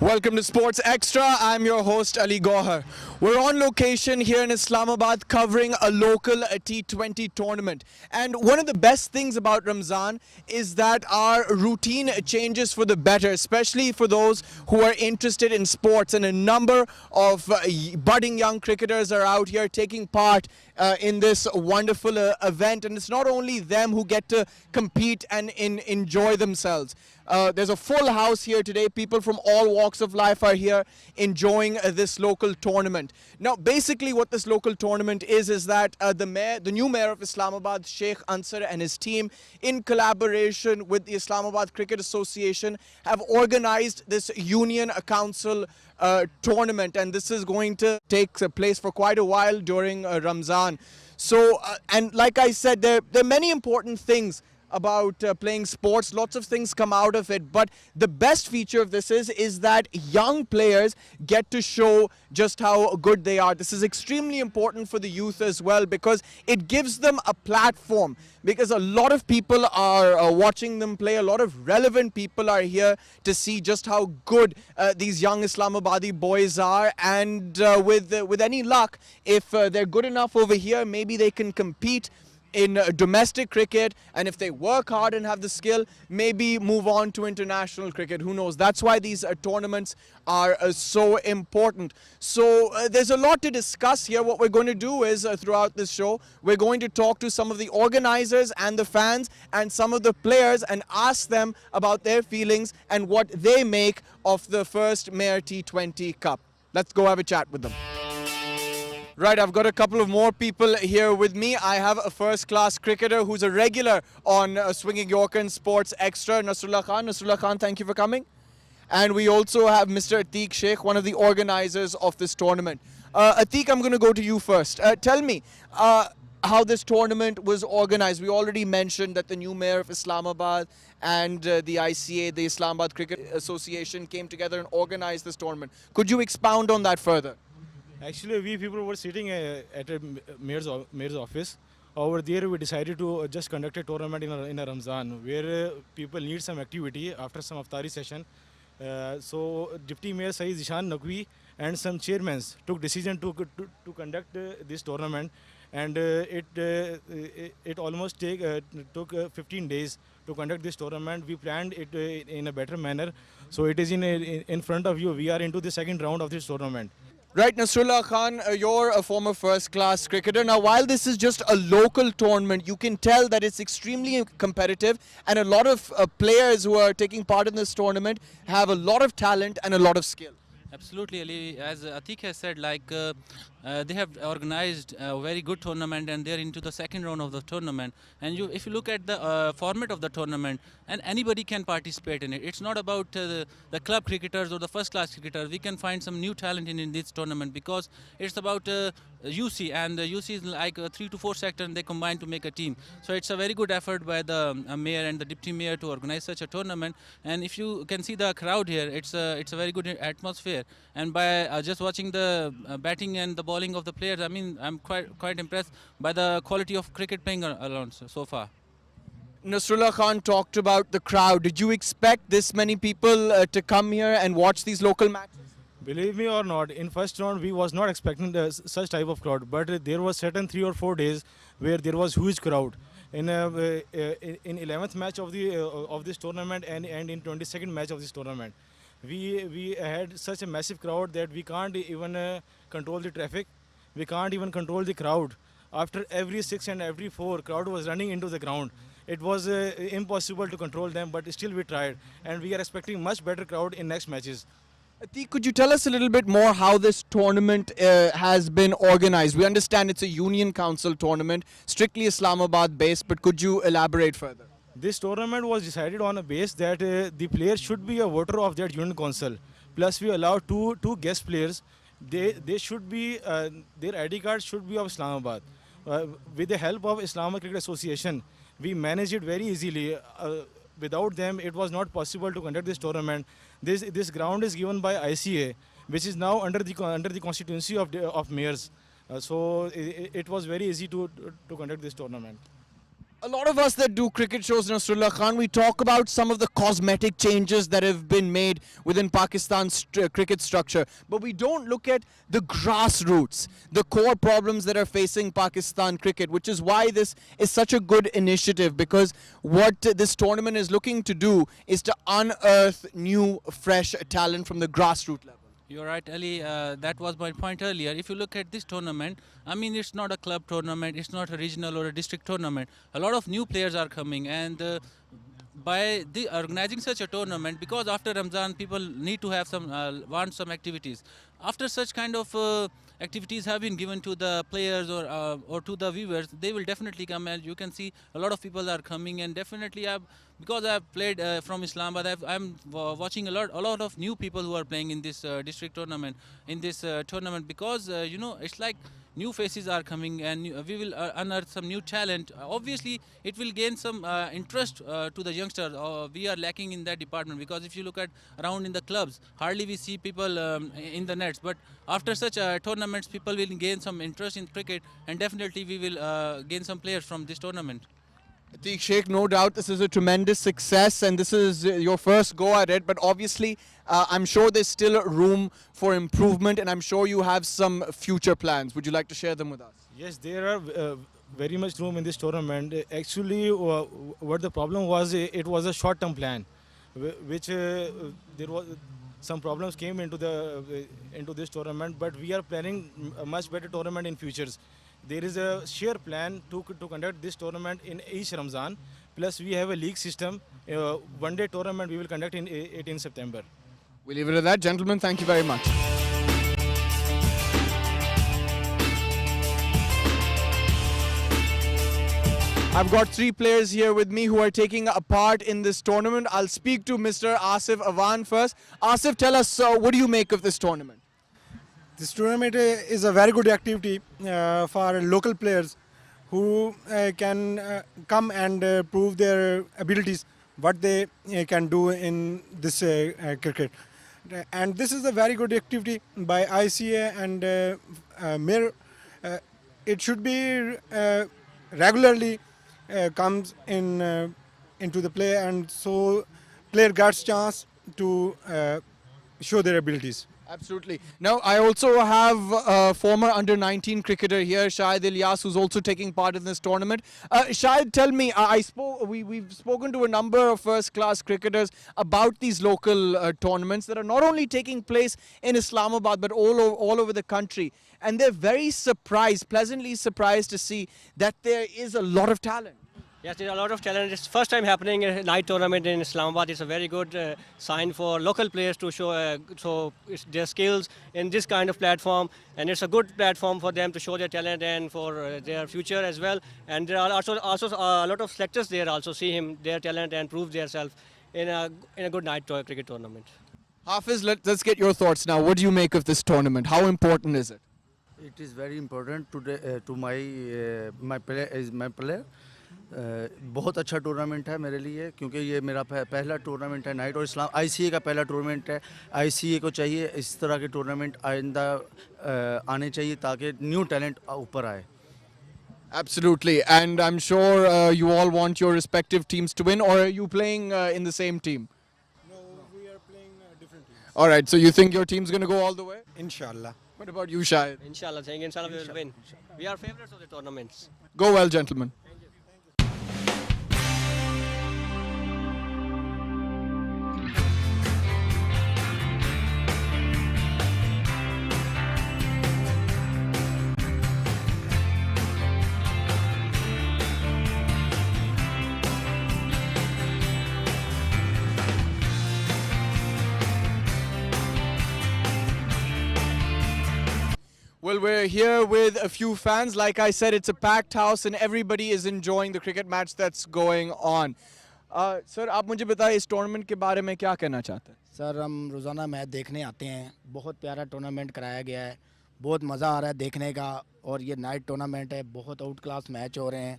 Welcome to Sports Extra. I'm your host Ali Gohar. We're on location here in Islamabad covering a local T20 tournament. And one of the best things about Ramazan is that our routine changes for the better, especially for those who are interested in sports. And a number of budding young cricketers are out here taking part in this wonderful event. And it's not only them who get to compete and enjoy themselves. There's a full house here today. People from all walks of life are here enjoying this local tournament. Now, basically what this local tournament is that the new mayor of Islamabad, Sheikh Ansar, and his team, in collaboration with the Islamabad Cricket Association, have organized this Union Council tournament. And this is going to take place for quite a while during Ramazan. So, and like I said, there are many important things about playing sports. Lots of things come out of it, but the best feature of this is that young players get to show just how good they are. This is extremely important for the youth as well, because it gives them a platform, because a lot of people are watching them play. A lot of relevant people are here to see just how good these young Islamabadi boys are, and with any luck, if they're good enough over here, maybe they can compete in domestic cricket, and if they work hard and have the skill, maybe move on to international cricket. Who knows? That's why these tournaments are so important. So there's a lot to discuss here. What we're going to do is throughout this show, we're going to talk to some of the organizers and the fans and some of the players and ask them about their feelings and what they make of the first Mayor T20 Cup. Let's go have a chat with them. Right, I've got a couple of more people here with me. I have a first-class cricketer who's a regular on Swinging Yorker and Sports Extra, Nasrullah Khan. Nasrullah Khan, thank you for coming. And we also have Mr. Atiq Sheikh, one of the organizers of this tournament. Atiq, I'm going to go to you first. Tell me how this tournament was organized. We already mentioned that the new mayor of Islamabad and the ICA, the Islamabad Cricket Association, came together and organized this tournament. Could you expound on that further? Actually, we people were sitting at a mayor's office. Over there, we decided to just conduct a tournament in a Ramzan, where people need some activity after some iftari session. So, Deputy Mayor Syed Naqvi and some chairmen took decision to conduct this tournament, and it almost took 15 days to conduct this tournament. We planned it in a better manner. So, it is in front of you. We are into the second round of this tournament. Right, Nasrullah Khan, you're a former first-class cricketer. Now, while this is just a local tournament, you can tell that it's extremely competitive, and a lot of players who are taking part in this tournament have a lot of talent and a lot of skill. Absolutely, Ali. As Atiq has said, they have organized a very good tournament, and they're into the second round of the tournament. And if you look at the format of the tournament, and anybody can participate in it. It's not about the club cricketers or the first-class cricketers. We can find some new talent in this tournament, because it's about UC, and the UC is like 3 to 4 sectors, and they combine to make a team. So it's a very good effort by the mayor and the deputy mayor to organize such a tournament. And if you can see the crowd here, it's a very good atmosphere. And by just watching the batting and the bowling of the players, I mean, I'm quite impressed by the quality of cricket playing around so far. Nasrullah Khan talked about the crowd. Did you expect this many people to come here and watch these local matches? Believe me or not, in first round we was not expecting such type of crowd, but there was certain 3 or 4 days where there was huge crowd. In 11th match of this tournament and in 22nd match of this tournament, we had such a massive crowd that we can't even control the traffic. We can't even control the crowd. After every 6 and every 4, crowd was running into the ground. It was impossible to control them, but still we tried, and we are expecting much better crowd in next matches. Atiq, could you tell us a little bit more how this tournament has been organized? We understand it's a Union Council tournament, strictly Islamabad based, but could you elaborate further? This tournament was decided on a base that the player should be a voter of that Union Council. Plus, we allow two guest players. They should be their ID card should be of Islamabad. With the help of Islamic Cricket Association, we managed it very easily. Without them, it was not possible to conduct this tournament. This ground is given by ICA, which is now under the constituency of mayors. So it was very easy to conduct this tournament. A lot of us that do cricket shows, Nasrullah Khan, we talk about some of the cosmetic changes that have been made within Pakistan's cricket structure, but we don't look at the grassroots, the core problems that are facing Pakistan cricket, which is why this is such a good initiative, because what this tournament is looking to do is to unearth new, fresh talent from the grassroots level. You're right, Ali. That was my point earlier. If you look at this tournament, I mean, it's not a club tournament, it's not a regional or a district tournament. A lot of new players are coming, and by organizing such a tournament, because after Ramzan, people need to have want some activities. After such kind of activities have been given to the players or to the viewers, they will definitely come, and you can see a lot of people are coming, and definitely because I've played from Islamabad, I'm watching a lot of new people who are playing in this district tournament, because it's like new faces are coming, and we will unearth some new talent. Obviously, it will gain some interest to the youngsters. We are lacking in that department, because if you look at around in the clubs, hardly we see people in the nets. But after such tournaments, people will gain some interest in cricket, and definitely we will gain some players from this tournament. Atiq Sheikh, no doubt this is a tremendous success, and this is your first go at it, but obviously I'm sure there's still room for improvement, and I'm sure you have some future plans. Would you like to share them with us? Yes, there are very much room in this tournament. Actually, what the problem was, it was a short-term plan, which there was some problems came into this tournament. But we are planning a much better tournament in futures. There is a shared plan to conduct this tournament in each Ramzan. Plus, we have a league system. One-day tournament we will conduct in 18 September. We'll leave it at that. Gentlemen, thank you very much. I've got three players here with me who are taking a part in this tournament. I'll speak to Mr. Asif Awan first. Asif, tell us, what do you make of this tournament? This tournament is a very good activity for local players who can come and prove their abilities, what they can do in this cricket. And this is a very good activity by ICA and Mayor. It should be regularly comes into the play, and so player gets chance to show their abilities. Absolutely. Now, I also have a former under-19 cricketer here, Syed Ilyas, who's also taking part in this tournament. Syed, tell me, we've spoken to a number of first-class cricketers about these local tournaments that are not only taking place in Islamabad, but all over the country. And they're very surprised, pleasantly surprised to see that there is a lot of talent. Yes, there's a lot of talent. It's first time happening a night tournament in Islamabad. It's a very good sign for local players to show their skills in this kind of platform, and it's a good platform for them to show their talent and for their future as well. And there are also a lot of selectors there also see their talent and prove themselves in a good night cricket tournament. Hafiz, let's get your thoughts now. What do you make of this tournament? How important is it? It is very important today to my player. बहुत अच्छा tournament है मेरे लिए, क्योंकि ये मेरा पहला tournament है नाइट, और इस्लाम आईसीए का पहला टूर्नामेंट है. आईसीए को चाहिए इस तरह के टूर्नामेंट आइंदा आने चाहिए, ताकि न्यू टैलेंट ऊपर आए. Absolutely, and I'm sure you all want your respective teams to win, or are you playing in the same team? No, we are playing different teams. All right, so you think your team's going to go all the way? Inshallah. What about you, Shahid? Inshallah, we will win. We are favorites of the tournaments. Go well, gentlemen. Well, we're here with a few fans. Like I said, it's a packed house and everybody is enjoying the cricket match that's going on. Sir, आप मुझे बताइए इस tournament के बारे में क्या कहना चाहते हैं? सर, हम रोज़ाना मैच देखने आते हैं. बहुत प्यारा टूर्नामेंट कराया गया है. बहुत मज़ा आ रहा है देखने का, और ये नाइट टूर्नामेंट है. बहुत आउट क्लास मैच हो रहे हैं.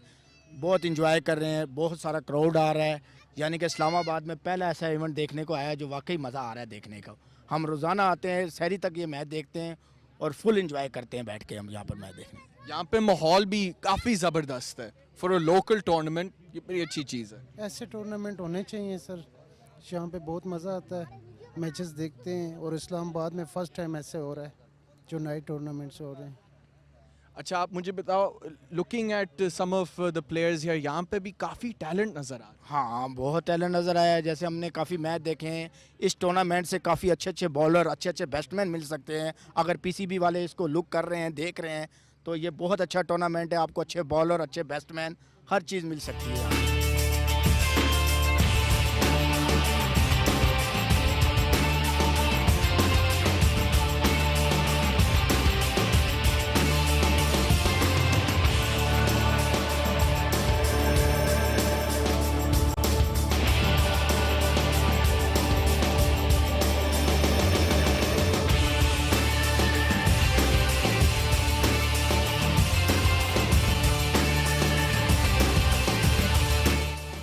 बहुत इंजॉय कर रहे हैं. बहुत सारा क्राउड आ रहा है. यानी कि इस्लामाबाद में पहला ऐसा इवेंट देखने को आया जो वाकई मज़ा आ रहा है देखने का. हम रोज़ाना आते हैं, शहरी तक ये मैच देखते हैं और फुल इंजॉय करते हैं बैठ के हम यहाँ पर मैच देखने. यहाँ पे माहौल भी काफ़ी ज़बरदस्त है. for a local tournament, ये बड़ी अच्छी चीज़ है. ऐसे टूर्नामेंट होने चाहिए सर, यहाँ पे बहुत मज़ा आता है, मैचेस देखते हैं और इस्लामाबाद में फ़र्स्ट टाइम ऐसे हो रहा है जो नाइट टूर्नामेंट्स हो रहे हैं. अच्छा आप मुझे बताओ, looking at some of the players here, यहाँ पे भी काफ़ी टैलेंट नज़र आ रहा है. हाँ, बहुत टैलेंट नज़र आया है. जैसे हमने काफ़ी मैच देखे हैं, इस टूर्नामेंट से काफ़ी अच्छे अच्छे बॉलर, अच्छे अच्छे बैट्समैन मिल सकते हैं. अगर पीसीबी वाले इसको लुक कर रहे हैं, देख रहे हैं, तो ये बहुत अच्छा टूर्नामेंट है. आपको अच्छे बॉलर, अच्छे बैट्समैन, हर चीज़ मिल सकती है.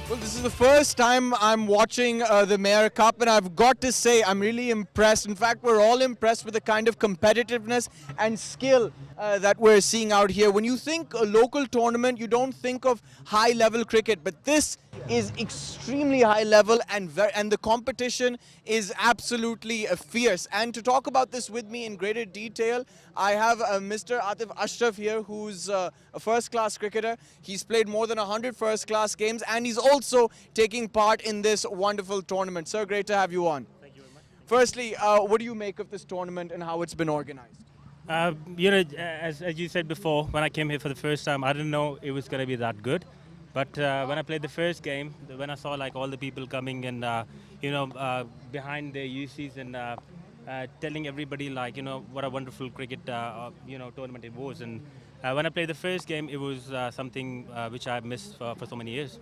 Well, this is the first time I'm watching the Mayor Cup, and I've got to say I'm really impressed. In fact, we're all impressed with the kind of competitiveness and skill that we're seeing out here. When you think a local tournament, you don't think of high-level cricket, but this is extremely high level, and the competition is absolutely fierce. And to talk about this with me in greater detail, I have Mr. Atif Ashraf here, who's a first-class cricketer. He's played more than 100 first-class games, and he's also taking part in this wonderful tournament. Sir, great to have you on. Thank you very much. Firstly, what do you make of this tournament and how it's been organized? As you said before, when I came here for the first time, I didn't know it was going to be that good. But when I played the first game, when I saw like all the people coming and behind their UCs and telling everybody like what a wonderful cricket tournament it was, and when I played the first game, it was something which I missed for so many years.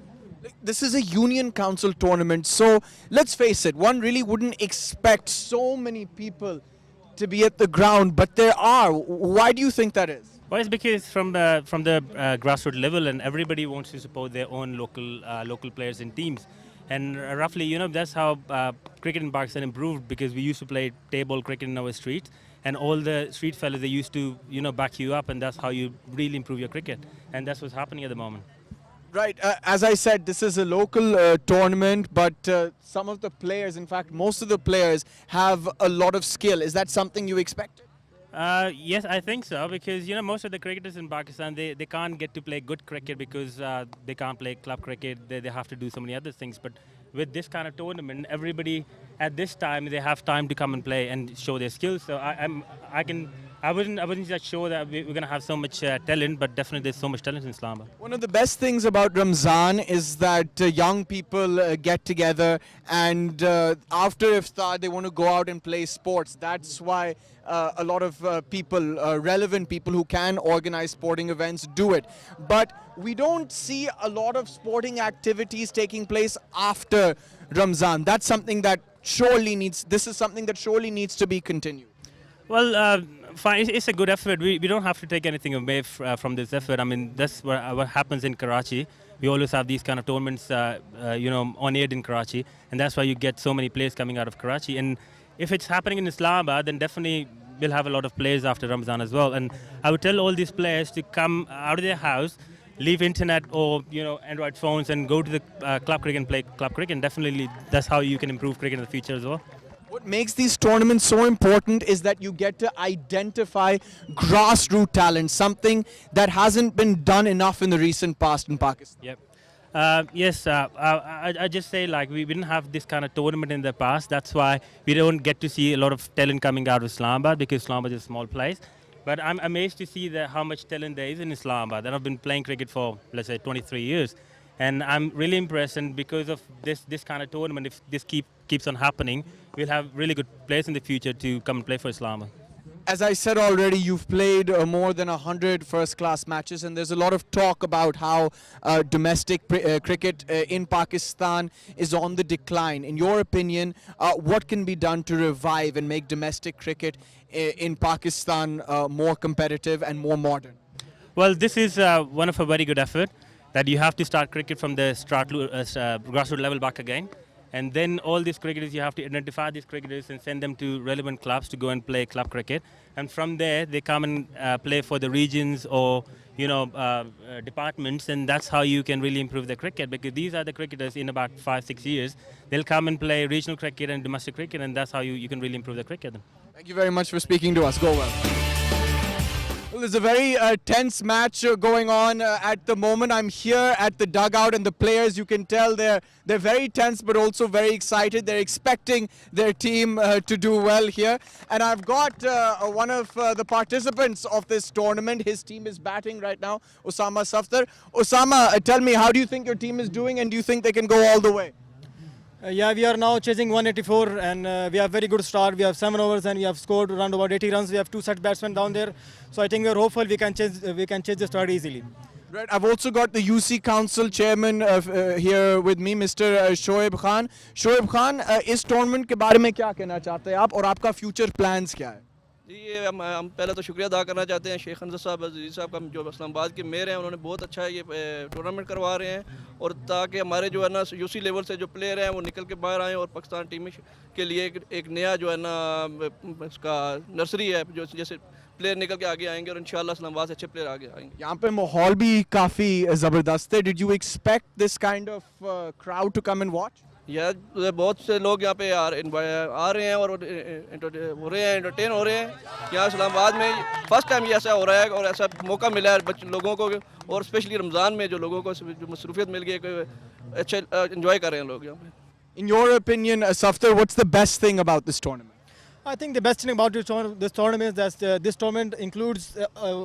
This is a Union Council tournament, so let's face it, one really wouldn't expect so many people to be at the ground, but there are. Why do you think that is? Well, it's because from the grassroots level, and everybody wants to support their own local players and teams. And roughly, that's how cricket in Pakistan improved, because we used to play table cricket in our streets, and all the street fellas, they used to back you up, and that's how you really improve your cricket. And that's what's happening at the moment. Right, as I said, this is a local tournament, but some of the players, in fact, most of the players have a lot of skill. Is that something you expected? Yes, I think so, because most of the cricketers in Pakistan, they can't get to play good cricket because they can't play club cricket. They have to do so many other things. But with this kind of tournament, everybody at this time, they have time to come and play and show their skills. So I wasn't just sure that we're going to have so much talent, but definitely there's so much talent in Islamabad. One of the best things about Ramazan is that young people get together, and after iftar they want to go out and play sports. That's why a lot of people, relevant people who can organize sporting events, do it. But we don't see a lot of sporting activities taking place after Ramazan. That's something that this is something that surely needs to be continued. Well, fine. It's a good effort. We don't have to take anything away from this effort. I mean, that's what happens in Karachi. We always have these kind of tournaments, on air in Karachi, and that's why you get so many players coming out of Karachi. And if it's happening in Islamabad, then definitely we'll have a lot of players after Ramazan as well. And I would tell all these players to come out of their house, leave internet or Android phones, and go to the club cricket and play club cricket. And definitely, that's how you can improve cricket in the future as well. What makes these tournaments so important is that you get to identify grassroots talent, something that hasn't been done enough in the recent past in Pakistan. Yep. Yes, I just say like we didn't have this kind of tournament in the past. That's why we don't get to see a lot of talent coming out of Islamabad, because Islamabad is a small place. But I'm amazed to see how much talent there is in Islamabad. And I've been playing cricket for, let's say, 23 years. And I'm really impressed, and because of this kind of tournament, if this keeps on happening, we'll have really good players in the future to come and play for Islamabad. As I said already, you've played more than 100 first-class matches, and there's a lot of talk about how domestic cricket in Pakistan is on the decline. In your opinion, what can be done to revive and make domestic cricket in Pakistan more competitive and more modern? Well, this is one of a very good effort, that you have to start cricket from the grassroots level back again. And then all these cricketers, you have to identify these cricketers and send them to relevant clubs to go and play club cricket. And from there, they come and play for the regions or departments, and that's how you can really improve the cricket, because these are the cricketers in about 5-6 years. They'll come and play regional cricket and domestic cricket, and that's how you can really improve the cricket. Thank you very much for speaking to us. Go well. Well, there's a very tense match going on at the moment. I'm here at the dugout, and the players, you can tell they're very tense but also very excited. They're expecting their team to do well here. And I've got one of the participants of this tournament. His team is batting right now, Osama Safdar. Osama, tell me, how do you think your team is doing, and do you think they can go all the way? Yeah, we are now chasing 184, and we have very good start. We have 7 overs and we have scored around about 80 runs. We have 2 set batsmen down there, so I think we are hopeful we can chase the start easily. Right. I've also got the UC Council chairman here with me, Mr. Shoaib Khan. Shoaib Khan, इस tournament के बारे में क्या कहना चाहते हैं आप, और आपका future plans क्या है? जी, ये हम पहले तो शुक्रिया अदा करना चाहते हैं शेख हमजा साहब अजीज़ साहब का, जो इस्लामाबाद के मेयर हैं, उन्होंने बहुत अच्छा ये टूर्नामेंट करवा रहे हैं, और ताकि हमारे जो है ना यूसी लेवल से जो प्लेयर हैं वो निकल के बाहर आएँ और पाकिस्तान टीम के लिए एक नया जो है ना इसका नर्सरी है, जो जैसे प्लेयर निकल के आगे आएंगे और इंशाल्लाह इस्लामाबाद से अच्छे प्लेयर आगे आएंगे। यहाँ पे माहौल भी काफ़ी ज़बरदस्त है। Did you expect this kind of crowd to come and watch? यार बहुत से लोग यहाँ पे आ रहे हैं और हो रहे हैं, एंटरटेन हो रहे हैं। यहाँ इस्लामाबाद में फर्स्ट टाइम ये ऐसा हो रहा है और ऐसा मौका मिला है लोगों को, और स्पेशली रमज़ान में जो लोगों को जो मसरूफियत मिल गई है, अच्छे एंजॉय कर रहे हैं लोग यहाँ पे। In your opinion, Safdar, what's the best thing about this tournament? I think the best thing about this tournament is that this tournament includes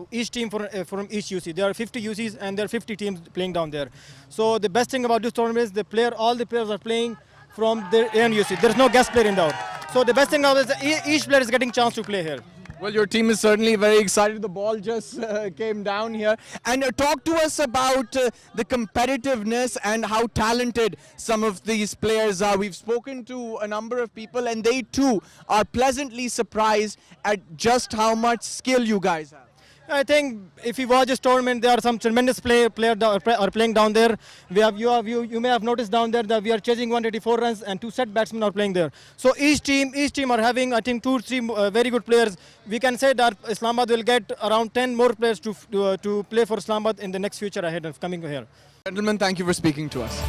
each team from each UC. There are 50 UCs and there are 50 teams playing down there. So the best thing about this tournament is all the players are playing from their own UC. There's no guest player in there. So the best thing about it is that each player is getting a chance to play here. Well, your team is certainly very excited. The ball just came down here. And talk to us about the competitiveness and how talented some of these players are. We've spoken to a number of people, and they too are pleasantly surprised at just how much skill you guys have. I think if you watch this tournament, there are some tremendous players are playing down there. You may have noticed down there that we are chasing 184 runs and 2 set batsmen are playing there. So each team are having, I think, 2-3 very good players. We can say that Islamabad will get around 10 more players to play for Islamabad in the next future ahead of coming here. Gentlemen, thank you for speaking to us.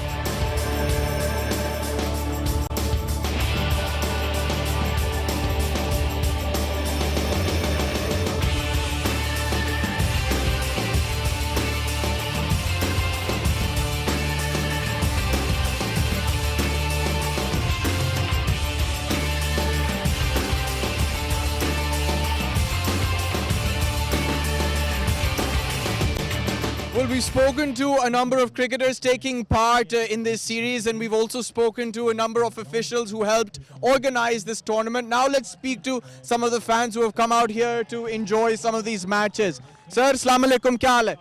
Well, we've spoken to a number of cricketers taking part in this series, and we've also spoken to a number of officials who helped organize this tournament. Now let's speak to some of the fans who have come out here to enjoy some of these matches. Sir, अस्सलाम वालेकुम, क्या हाल है?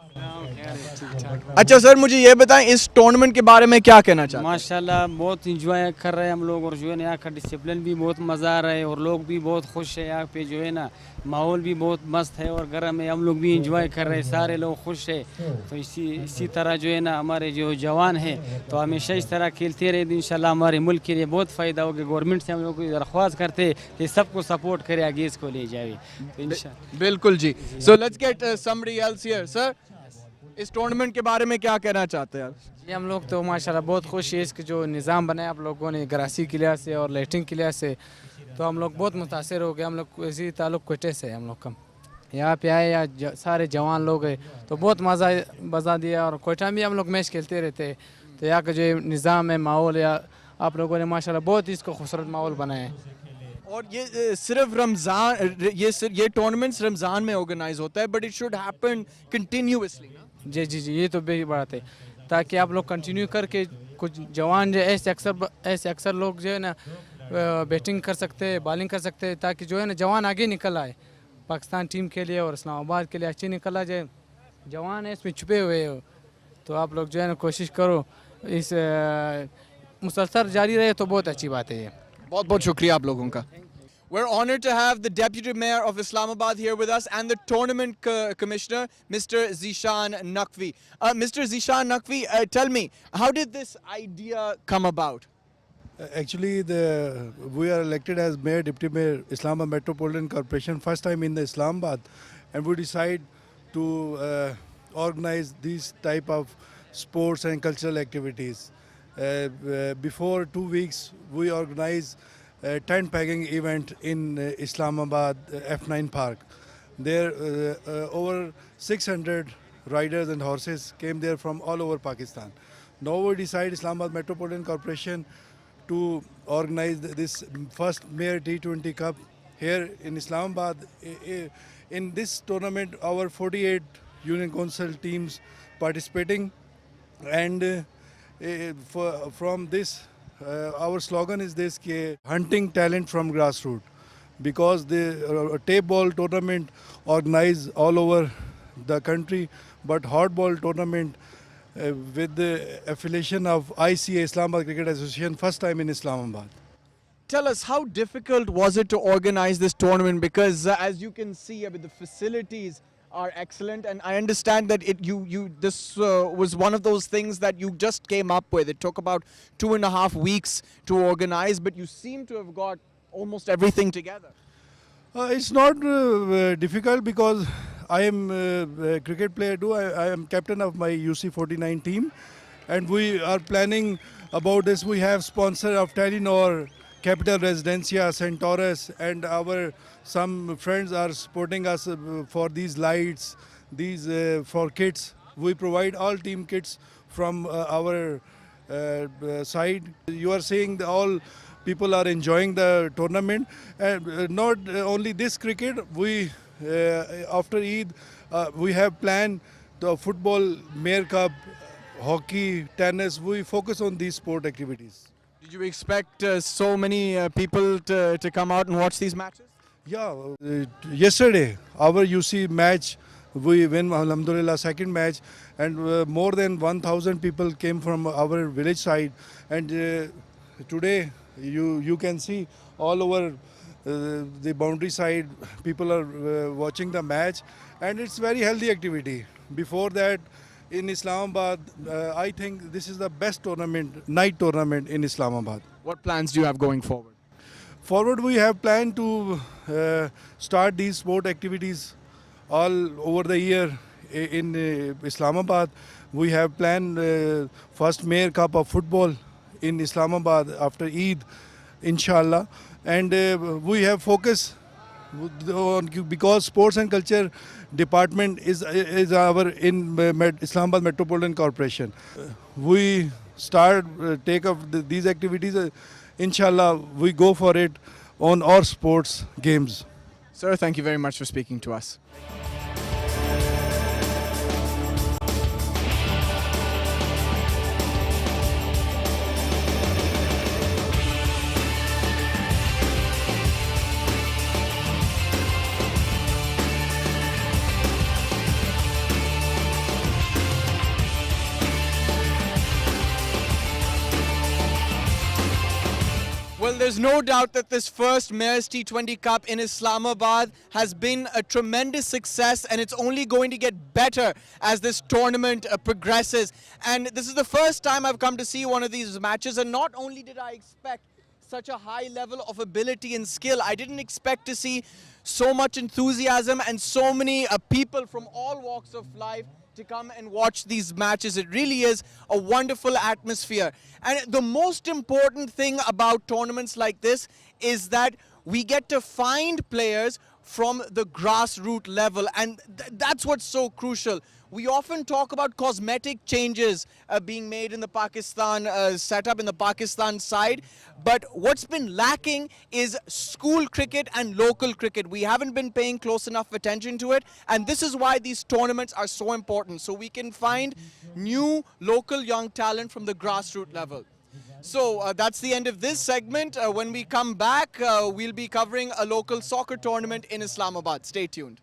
अच्छा sir, मुझे ये बताएं इस tournament के बारे में क्या कहना चाहते हैं? माशाल्लाह बहुत इंजॉय कर रहे हैं हम लोग, और जो है ना यहाँ का डिसिप्लिन भी बहुत मज़ा आ रहा है, और लोग भी बहुत खुश है। यहाँ पे जो है ना माहौल भी बहुत मस्त है और गर्म है, हम लोग भी इंजॉय कर रहे हैं, सारे लोग खुश है। तो इसी तरह जो है ना हमारे जो जवान हैं तो हमेशा इस तरह खेलते रहे, इंशाल्लाह हमारे मुल्क के लिए बहुत फ़ायदा होगा। गवर्नमेंट से हम लोग को दरख्वास्त करते हैं कि सबको सपोर्ट करे, आगे इसको ले जाए तो इंशाल्लाह। बिल्कुल जी। So let's get somebody else here, sir. इस टूर्नामेंट के बारे में क्या कहना चाहते हैं आप? ये हम लोग तो माशाल्लाह बहुत खुश है, इसके जो निज़ाम बनाया आप लोगों ने ग्रासी के लिहाज से और लाइटिंग के लिहाज से, तो हम लोग बहुत मुतासर हो गए। हम लोग इसी ताल्लुक़ कोटे से हम लोग कम यहाँ पे आए, या सारे जवान लोग हैं तो बहुत मज़ा दिया, और कोयटा में हम लोग मैच खेलते रहते, तो यहाँ का जो निज़ाम है, माहौल है, आप लोगों ने माशाल्लाह बहुत इसको खूबसूरत माहौल बनाया है। और ये सिर्फ रमज़ान, ये टूर्नामेंट्स रमज़ान में ऑर्गेनाइज होता है, but it should happen continuously. जी जी जी, ये तो बड़ी बात है, ताकि आप लोग कंटिन्यू करके कुछ जवान जो ऐसे अक्सर लोग जो है ना बैटिंग कर सकते हैं, बॉलिंग कर सकते हैं, ताकि जो है ना जवान आगे निकल आए पाकिस्तान टीम के लिए और इस्लामाबाद के लिए अच्छी निकल आ जाए। जवान है इसमें छुपे हुए हो, तो आप लोग जो है ना कोशिश करो इस मुसलसल जारी रहे तो बहुत अच्छी बात है ये। बहुत बहुत शुक्रिया आप लोगों का। We're honored to have the Deputy Mayor of Islamabad here with us and the Tournament Commissioner, Mr. Zishan Naqvi. Mr. Zishan Naqvi, tell me, how did this idea come about? Actually, we are elected as Mayor, Deputy Mayor, Islamabad Metropolitan Corporation, first time in the Islamabad, and we decide to organize these type of sports and cultural activities. Before 2 weeks, we organize a tent pegging event in Islamabad F9 Park. There, over 600 riders and horses came there from all over Pakistan. Now we decide Islamabad Metropolitan Corporation to organize this first Mayor T20 Cup here in Islamabad. In this tournament, our 48 Union Council teams participating, and from this, our slogan is this: hunting talent from grassroots, because the tape ball tournament organized all over the country, but hot ball tournament with the affiliation of ICA, Islamabad Cricket Association, first time in Islamabad. Tell us, how difficult was it to organize this tournament? Because as you can see, I mean, the facilities are excellent, and I understand that this was one of those things that you just came up with. It took about 2.5 weeks to organize, but you seem to have got almost everything together. It's not difficult, because I am a cricket player too. I am captain of my UC49 team, and we are planning about this. We have sponsor of Telenor, Capital Residencia, Centaurus, and some friends are supporting us for these lights, these for kits. We provide all team kits from our side. You are seeing all people are enjoying the tournament, and not only this cricket. We after Eid, we have planned the football, Mayor Cup, hockey, tennis. We focus on these sport activities. Did you expect so many people to come out and watch these matches? Yeah, yesterday our UC match, we win, alhamdulillah, second match, and more than 1,000 people came from our village side, and today you can see all over the boundary side, people are watching the match, and it's very healthy activity. Before that, in Islamabad, I think this is the best tournament, night tournament in Islamabad. What plans do you have going forward? Forward, we have planned to start these sport activities all over the year in Islamabad. We have planned first Mayor Cup of football in Islamabad after Eid, inshallah. And we have focus on, because sports and culture department is our in Islamabad Metropolitan Corporation. We start take up these activities. Inshallah, we go for it on our sports games. Sir, thank you very much for speaking to us. Well, there's no doubt that this first Mayor's T20 Cup in Islamabad has been a tremendous success, and it's only going to get better as this tournament progresses. And this is the first time I've come to see one of these matches, and not only did I expect such a high level of ability and skill, I didn't expect to see so much enthusiasm and so many people from all walks of life to come and watch these matches. It really is a wonderful atmosphere. And the most important thing about tournaments like this is that we get to find players from the grassroots level, and that's what's so crucial. We often talk about cosmetic changes being made in the Pakistan setup, in the Pakistan side, but what's been lacking is school cricket and local cricket. We haven't been paying close enough attention to it, and this is why these tournaments are so important, so we can find new local young talent from the grassroots level. So that's the end of this segment. When we come back, we'll be covering a local soccer tournament in Islamabad. Stay tuned.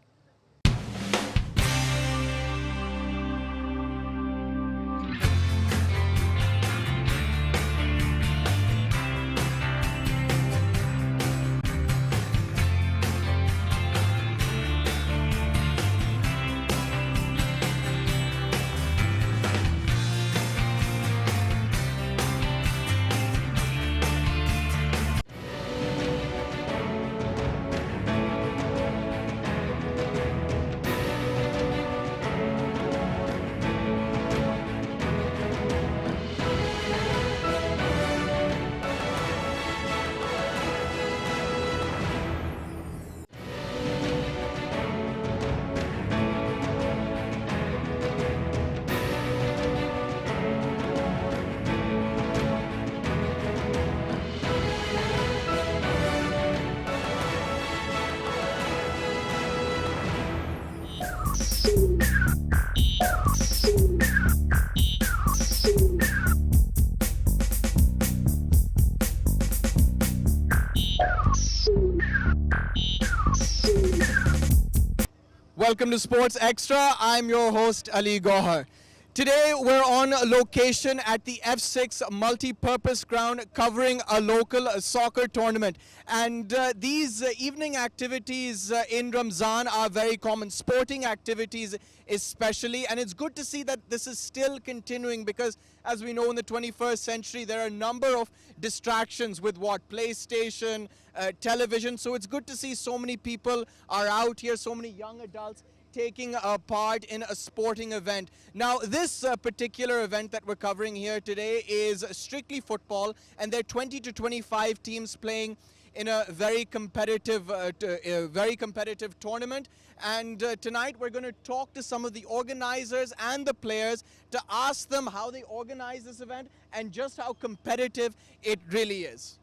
Welcome to Sports Extra. I'm your host Ali Gohar. Today we're on location at the F6 multi-purpose ground covering a local soccer tournament. And these evening activities in Ramazan are very common, sporting activities especially. And it's good to see that this is still continuing because as we know in the 21st century there are a number of distractions with PlayStation, television. So it's good to see so many people are out here, so many young adults taking a part in a sporting event. Now, this particular event that we're covering here today is strictly football, and there are 20 to 25 teams playing in a very competitive tournament. And tonight we're going to talk to some of the organizers and the players to ask them how they organize this event and just how competitive it really is.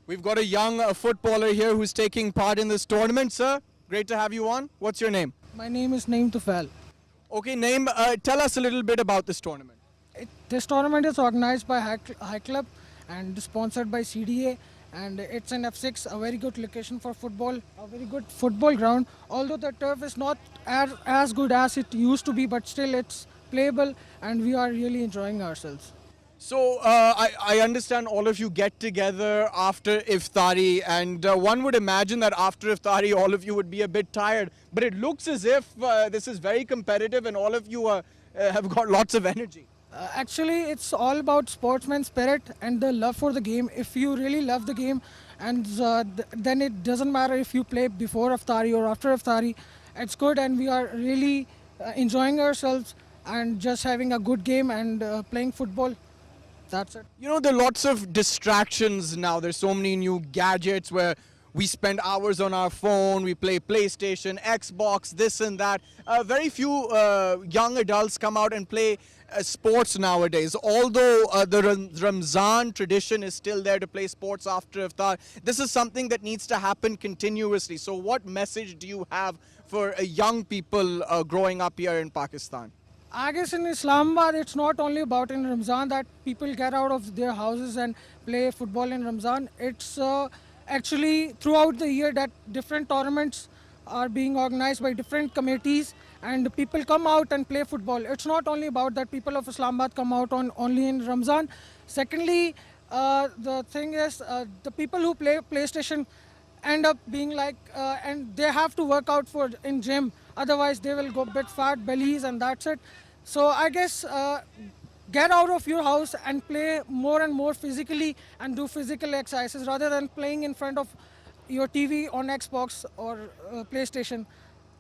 We've got a young footballer here who's taking part in this tournament. Sir, great to have you on. What's your name? My name is Naeem Tufel. Okay, Naeem, tell us a little bit about this tournament. This tournament is organized by High Club and sponsored by CDA, and it's an F6, a very good location for football, a very good football ground. Although the turf is not as good as it used to be, but still it's playable and we are really enjoying ourselves. So I understand all of you get together after Iftari, and one would imagine that after Iftari all of you would be a bit tired. But it looks as if this is very competitive and all of you have got lots of energy. Actually, it's all about sportsman spirit and the love for the game. If you really love the game, and then it doesn't matter if you play before Iftari or after Iftari. It's good, and we are really enjoying ourselves and just having a good game and playing football. That's it. You know, there are lots of distractions now. There's so many new gadgets where we spend hours on our phone, we play PlayStation, Xbox, this and that. Very few young adults come out and play sports nowadays. Although the Ramazan tradition is still there to play sports after Iftar, this is something that needs to happen continuously. So what message do you have for young people growing up here in Pakistan? I guess in Islamabad, it's not only about in Ramazan that people get out of their houses and play football in Ramazan. It's actually throughout the year that different tournaments are being organized by different committees and people come out and play football. It's not only about that people of Islamabad come out only in Ramazan. Secondly, the thing is the people who play PlayStation end up being like, and they have to work out in gym. Otherwise, they will go bit fat bellies and that's it. So I guess get out of your house and play more and more physically and do physical exercises rather than playing in front of your TV on Xbox or PlayStation.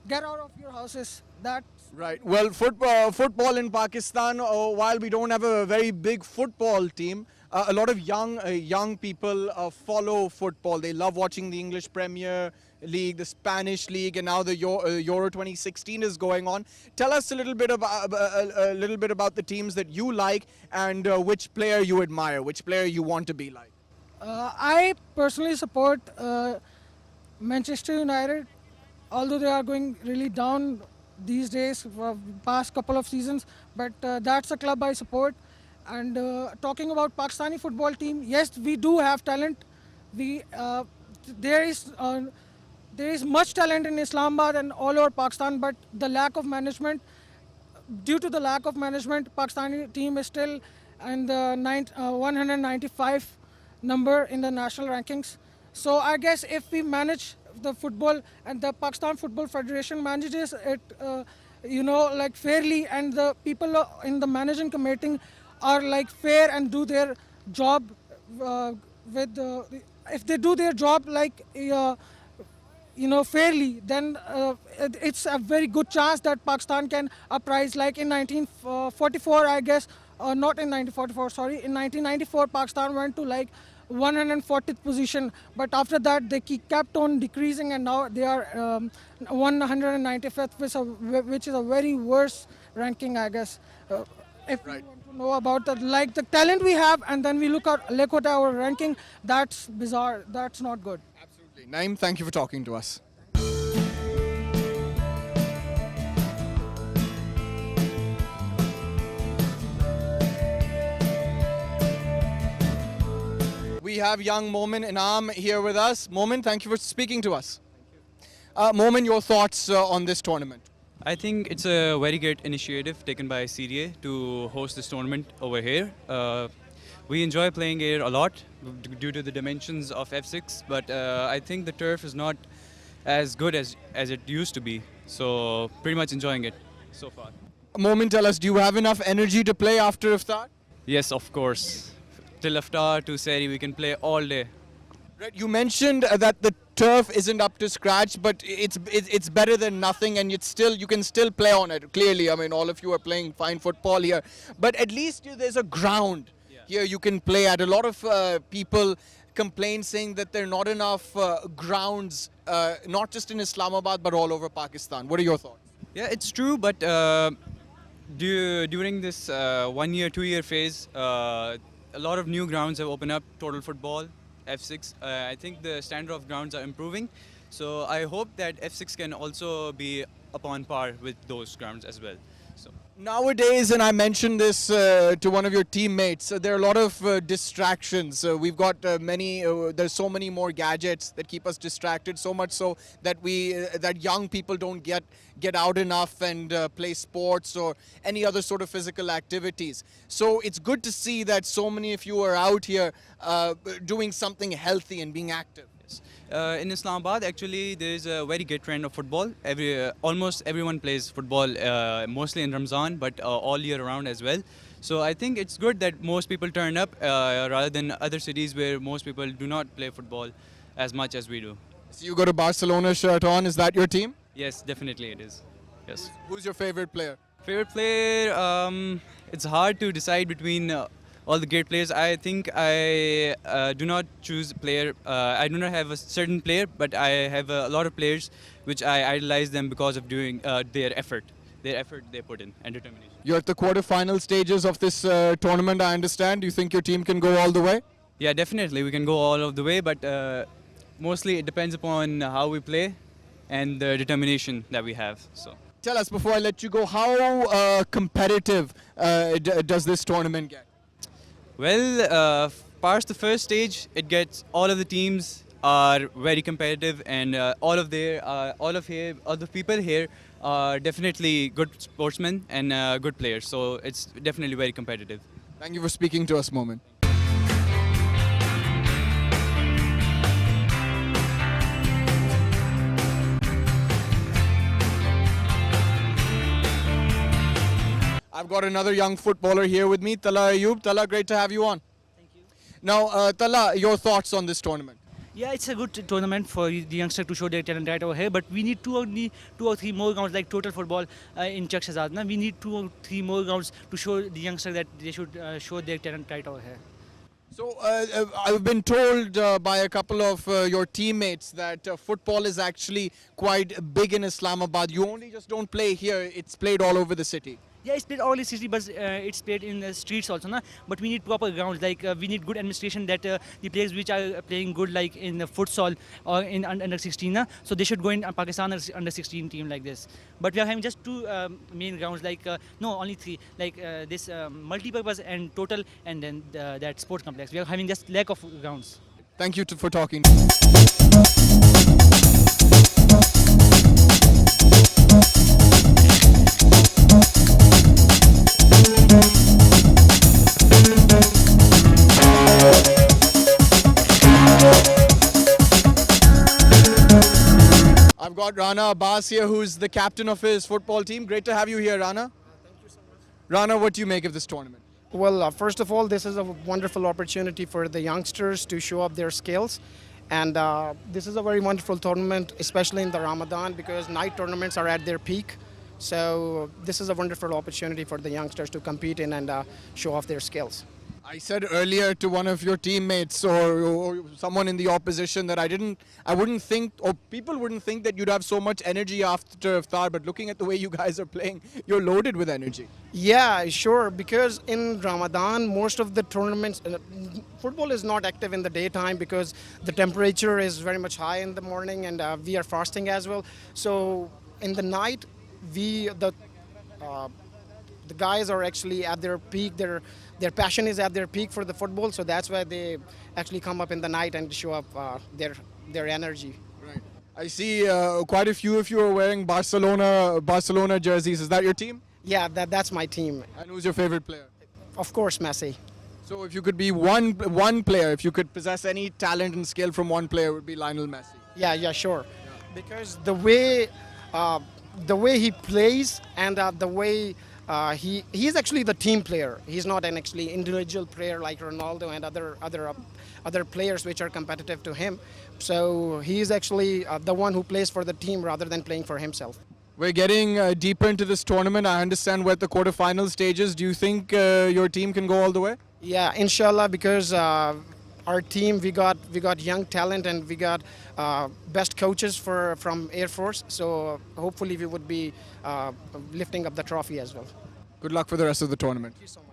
Get out of your houses. That's right. Well, football in Pakistan, while we don't have a very big football team, a lot of young people follow football. They love watching the English Premier League, the Spanish League, and now the Euro 2016 is going on. Tell us a little bit about the teams that you like and which player you admire, which player you want to be like. I personally support Manchester United, although they are going really down these days for past couple of seasons, but that's a club I support. And talking about Pakistani football team, yes, we do have talent. There is much talent in Islamabad and all over Pakistan, but the lack of management, due to the lack of management, Pakistani team is still in the 195 number in the national rankings. So I guess if we manage the football and the Pakistan Football Federation manages it, like fairly, and the people in the managing committee are like fair and do their job if they do their job like fairly, then it's a very good chance that Pakistan can uprise. Like in 1944, I guess, not in 1944, sorry, in 1994, Pakistan went to like 140th position, but after that they kept on decreasing and now they are 195th, which is a very worse ranking, I guess. if we want to know about the talent we have, and then we look at our ranking, that's bizarre. That's not good. Naeem, thank you for talking to us. We have young Momin Inam here with us. Momin, thank you for speaking to us. Momin, your thoughts on this tournament? I think it's a very great initiative taken by CDA to host this tournament over here. We enjoy playing here a lot due to the dimensions of F6, but I think the turf is not as good as it used to be. So pretty much enjoying it so far. Momin, tell us, do you have enough energy to play after iftar? Yes, of course. Till iftar to Seri, we can play all day. Right, you mentioned that the turf isn't up to scratch, but it's better than nothing, and you can still play on it. Clearly, I mean, all of you are playing fine football here, but at least there's a ground here you can play at. A lot of people complain saying that there are not enough grounds, not just in Islamabad but all over Pakistan. What are your thoughts? Yeah, it's true, but during this 1 year, 2 year phase, a lot of new grounds have opened up. Total football, F6. I think the standard of grounds are improving. So I hope that F6 can also be upon par with those grounds as well. So Nowadays, and I mentioned this to one of your teammates, there are a lot of distractions. We've got there's so many more gadgets that keep us distracted, so much so that that young people don't get out enough and play sports or any other sort of physical activities. So it's good to see that so many of you are out here doing something healthy and being active. In Islamabad, actually, there is a very good trend of football. Almost everyone plays football, mostly in Ramazan, but all year round as well. So I think it's good that most people turn up rather than other cities where most people do not play football as much as we do. So you got a Barcelona shirt on. Is that your team? Yes, definitely it is. Yes. Who's your favorite player? Favorite player? It's hard to decide between all the great players. I think I do not choose a player. I do not have a certain player, but I have a lot of players which I idolize them because of doing their effort they put in and determination. You're at the quarter-final stages of this tournament, I understand. Do you think your team can go all the way? Yeah, definitely. We can go all of the way, but mostly it depends upon how we play and the determination that we have. So. Tell us, before I let you go, how competitive does this tournament get? Well, past the first stage, it gets all of the teams are very competitive, and all of the people here are definitely good sportsmen and good players. So it's definitely very competitive. Thank you for speaking to us, Momin. I've got another young footballer here with me, Tala Ayub. Tala, great to have you on. Thank you. Now, Tala, your thoughts on this tournament? Yeah, it's a good tournament for the youngster to show their talent right over here. But we need two or three more rounds, like total football in Chak Shahzad. We need 2 or 3 more rounds to show the youngster that they should show their talent right over here. So I've been told by a couple of your teammates that football is actually quite big in Islamabad. You only just don't play here, it's played all over the city. Yeah, it's played all in the city, but it's played in the streets also. But we need proper grounds, like we need good administration that the players which are playing good, like in the futsal or in under 16, so they should go in Pakistan under 16 team like this. But we are having just 2 main grounds, like no, only 3, like this multi-purpose and total, and then that sports complex. We are having just lack of grounds. Thank you for talking. I've got Rana Abbas here, who's the captain of his football team. Great to have you here, Rana. Thank you so much. Rana, what do you make of this tournament? Well, first of all, this is a wonderful opportunity for the youngsters to show up their skills. And this is a very wonderful tournament, especially in the Ramadan, because night tournaments are at their peak. So this is a wonderful opportunity for the youngsters to compete in and show off their skills. I said earlier to one of your teammates or someone in the opposition that I wouldn't think, or people wouldn't think that you'd have so much energy after iftar, but looking at the way you guys are playing, you're loaded with energy. Yeah, sure. Because in Ramadan, most of the tournaments, football is not active in the daytime because the temperature is very much high in the morning, and we are fasting as well. So in the night, uh, the guys are actually at their peak. Their passion is at their peak for the football. So that's why they actually come up in the night and show up their energy. Right. I see quite a few of you are wearing Barcelona jerseys. Is that your team? Yeah, that's my team. And who's your favorite player? Of course, Messi. So if you could be one player, if you could possess any talent and skill from one player, it would be Lionel Messi. Yeah, sure. Because the way he plays and the way he's actually the team player. He's not an actually individual player like Ronaldo and other players which are competitive to him. So he's actually the one who plays for the team rather than playing for himself. We're getting deeper into this tournament. I understand we're at the quarterfinal stages. Do you think your team can go all the way? Yeah, inshallah, because our team we got young talent and we got best coaches from Air Force. So hopefully we would be lifting up the trophy as well. Good luck for the rest of the tournament. Thank you so much.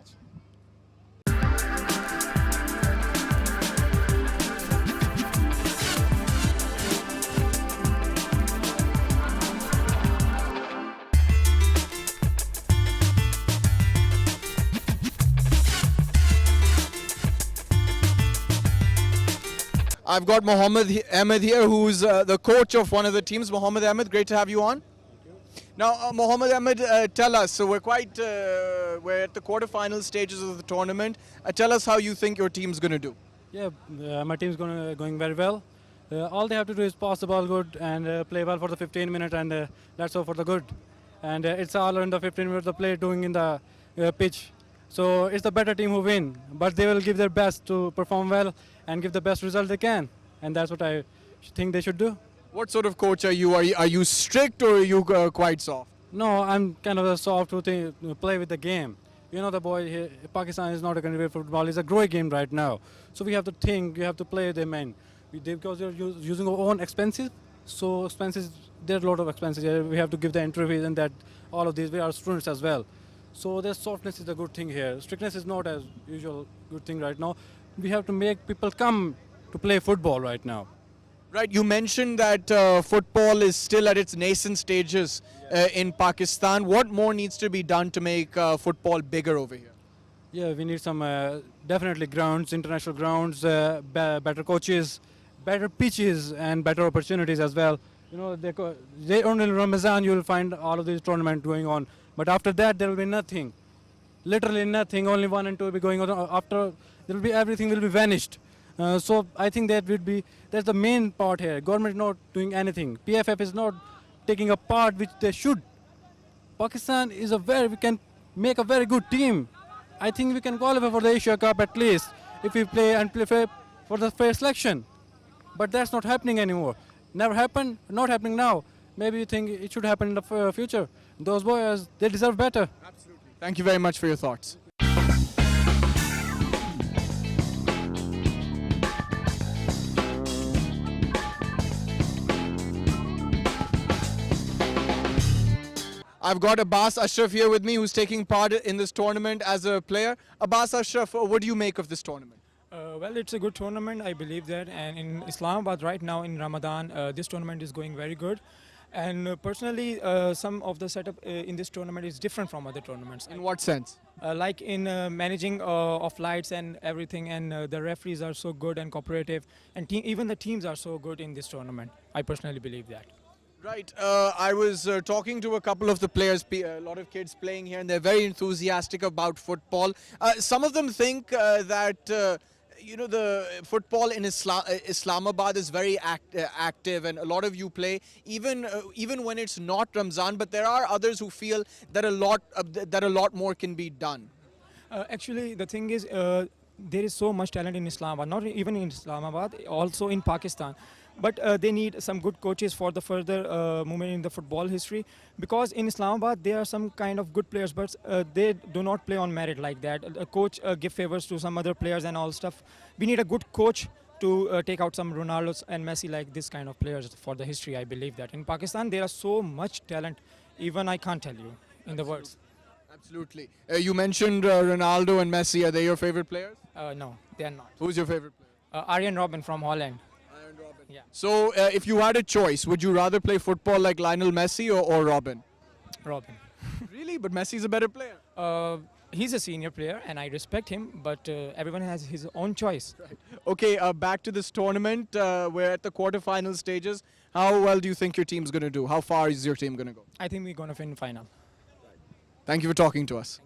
I've got Mohammed Ahmed here, who's the coach of one of the teams. Mohammed Ahmed, great to have you on. Now, Mohammed Ahmed, tell us. So we're at the quarterfinal stages of the tournament. Tell us how you think your team's going to do. Yeah, my team's going very well. All they have to do is pass the ball good and play well for the 15 minutes, and that's all for the good. And it's all in the 15 minutes the play doing in the pitch. So it's the better team who win, but they will give their best to perform well and give the best result they can, and that's what I think they should do. What sort of coach are you? Are you strict or are you quite soft? No, I'm kind of a soft to play with the game. You know, the boy here, Pakistan is not a country where football is a growing game right now. So we have to think, you have to play the men. Because you're using our own expenses, so expenses, there are a lot of expenses. We have to give the entry fees and that, all of these, we are students as well. So the softness is a good thing here. Strictness is not as usual good thing right now. We have to make people come to play football right now. Right, you mentioned that football is still at its nascent stages in Pakistan. What more needs to be done to make football bigger over here? Yeah, we need some definitely grounds, international grounds, better coaches, better pitches, and better opportunities as well. You know, they only in Ramazan you will find all of these tournaments going on, but after that there will be nothing, literally nothing. Only 1 and 2 will be going on. After there will be everything will be vanished. So I think that's the main part here. Government is not doing anything. PFF is not taking a part which they should. Pakistan is we can make a very good team. I think we can qualify for the Asia Cup at least if we play for the fair selection. But that's not happening anymore. Never happened, not happening now. Maybe you think it should happen in the future. Those boys, they deserve better. Absolutely. Thank you very much for your thoughts. I've got Abbas Ashraf here with me, who's taking part in this tournament as a player. Abbas Ashraf, what do you make of this tournament? Well, it's a good tournament, I believe that. And in Islamabad right now in Ramadan, this tournament is going very good. And personally, some of the setup in this tournament is different from other tournaments. In what sense? Like in managing of lights and everything, and the referees are so good and cooperative, and even the teams are so good in this tournament. I personally believe that. Right. I was talking to a couple of the players, a lot of kids playing here, and they're very enthusiastic about football. Some of them think that the football in Islamabad is very active, and a lot of you play even when it's not Ramzan. But there are others who feel that a lot more can be done. Actually, the thing is, there is so much talent in Islamabad. Not even in Islamabad, also in Pakistan. but they need some good coaches for the further movement in the football history, because in Islamabad there are some kind of good players, but they do not play on merit like that. A coach give favors to some other players and all stuff. We need a good coach to take out some Ronaldos and Messi, like this kind of players for the history. I believe that in Pakistan there are so much talent, even I can't tell you in the words. Absolutely. You mentioned Ronaldo and Messi. Are they your favorite players? No, they are not. Who's your favorite player? Arjen Robben from Holland. Yeah. So, if you had a choice, would you rather play football like Lionel Messi or Robin? Robin. Really? But Messi's a better player. He's a senior player and I respect him, but everyone has his own choice. Okay, back to this tournament. We're at the quarterfinal stages. How well do you think your team's going to do? How far is your team going to go? I think we're going to win final. Thank you for talking to us.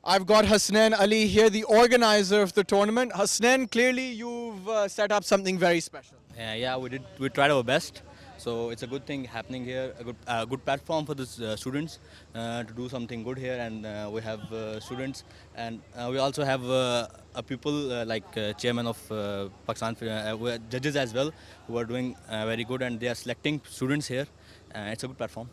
I've got Hasnain Ali here, the organizer of the tournament. Hasnain, clearly you've set up something very special. Yeah, we tried our best. So it's a good thing happening here, a good platform for the students to do something good here, and we have students, and we also have people like chairman of Pakistan, judges as well, who are doing very good, and they are selecting students here. It's a good platform.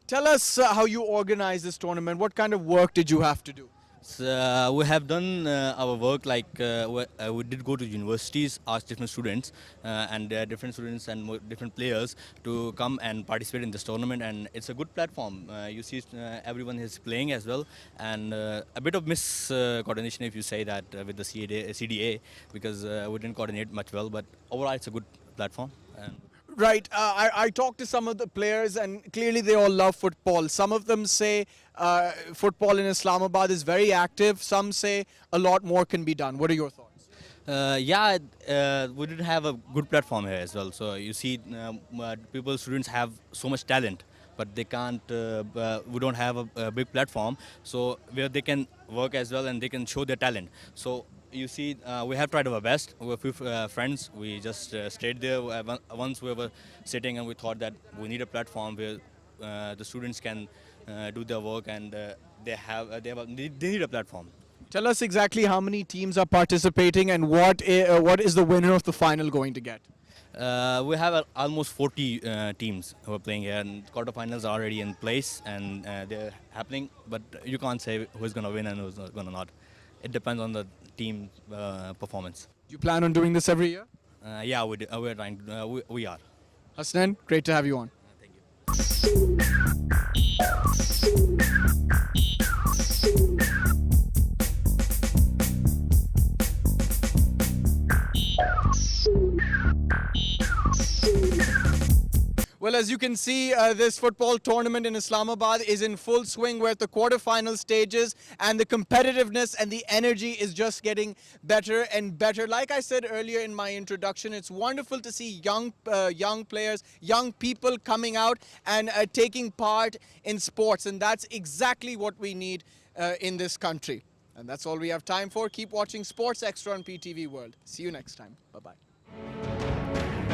Tell us how you organize this tournament. What kind of work did you have to do? So, we have done our work, like we did go to universities, ask different students and different students and different players to come and participate in this tournament, and it's a good platform. You see everyone is playing as well, and a bit of miscoordination if you say that with the CDA, because we didn't coordinate much well, but overall it's a good platform. Right. I talked to some of the players and clearly they all love football. Some of them say football in Islamabad is very active. Some say a lot more can be done. What are your thoughts? We did have a good platform here as well. So you see students have so much talent, but they can't, we don't have a big platform, so where they can work as well and they can show their talent. So you see, we have tried our best. We were a few friends. We just stayed there. Once we were sitting and we thought that we need a platform where the students can do their work, and they need a platform. Tell us exactly how many teams are participating and what is the winner of the final going to get? We have almost 40 teams who are playing here, and quarterfinals are already in place and they're happening, but you can't say who's going to win and who's going to not. It depends on the team performance. Do you plan on doing this every year? Yeah, we're trying. We are. Hasnain, great to have you on. Well, as you can see, this football tournament in Islamabad is in full swing. We're at the quarterfinal stages, and the competitiveness and the energy is just getting better and better. Like I said earlier in my introduction, it's wonderful to see young players, young people coming out and taking part in sports, and that's exactly what we need in this country. And that's all we have time for. Keep watching Sports Extra on PTV World. See you next time. Bye-bye.